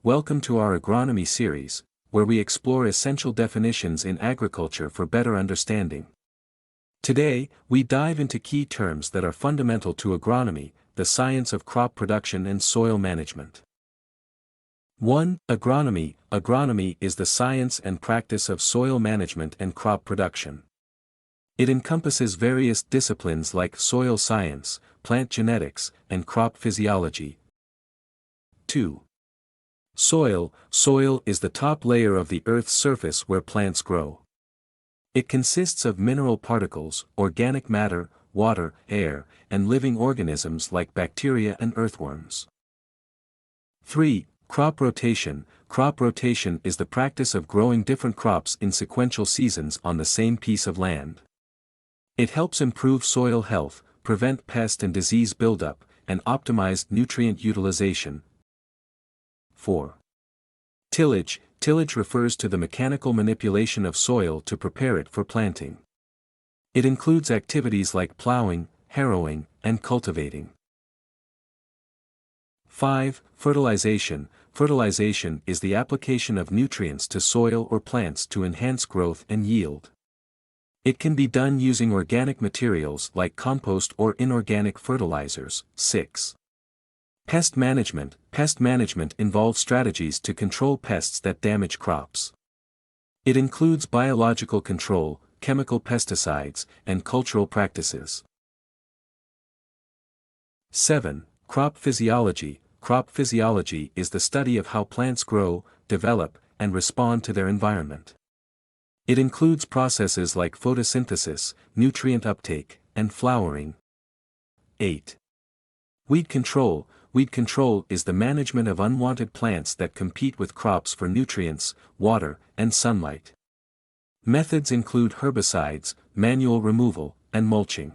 welcome to our agronomy series, where we explore essential definitions in agriculture for better understanding. Today, we dive into key terms that are fundamental to agronomy, the science of crop production and soil management. 1. Agronomy. Agronomy is the science and practice of soil management and crop production. It encompasses various disciplines like soil science, plant genetics, and crop physiology. 2. Soil. Soil is the top layer of the Earth's surface where plants grow. It consists of mineral particles, organic matter, water, air, and living organisms like bacteria and earthworms. 3. Crop rotation. Crop rotation is the practice of growing different crops in sequential seasons on the same piece of land. It helps improve soil health, prevent pest and disease buildup, and optimize nutrient utilization. 4. Tillage. Tillage refers to the mechanical manipulation of soil to prepare it for planting. It includes activities like plowing, harrowing, and cultivating. 5. Fertilization. Fertilization is the application of nutrients to soil or plants to enhance growth and yield. It can be done using organic materials like compost or inorganic fertilizers. 6. Pest management. Pest management involves strategies to control pests that damage crops. It includes biological control, chemical pesticides, and cultural practices. 7. Crop physiology. Crop physiology is the study of how plants grow, develop, and respond to their environment. It includes processes like photosynthesis, nutrient uptake, and flowering. 8. Weed control. Weed control is the management of unwanted plants that compete with crops for nutrients, water, and sunlight. Methods include herbicides, manual removal, and mulching.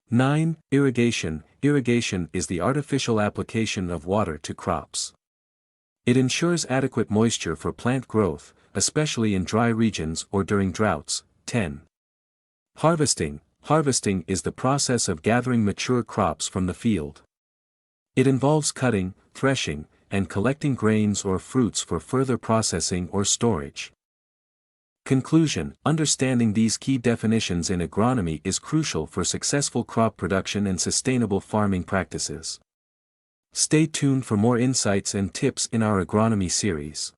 9. Irrigation. Irrigation is the artificial application of water to crops. It ensures adequate moisture for plant growth, especially in dry regions or during droughts. 10. Harvesting. Harvesting is the process of gathering mature crops from the field. It involves cutting, threshing, and collecting grains or fruits for further processing or storage. Conclusion. Understanding these key definitions in agronomy is crucial for successful crop production and sustainable farming practices. Stay tuned for more insights and tips in our agronomy series.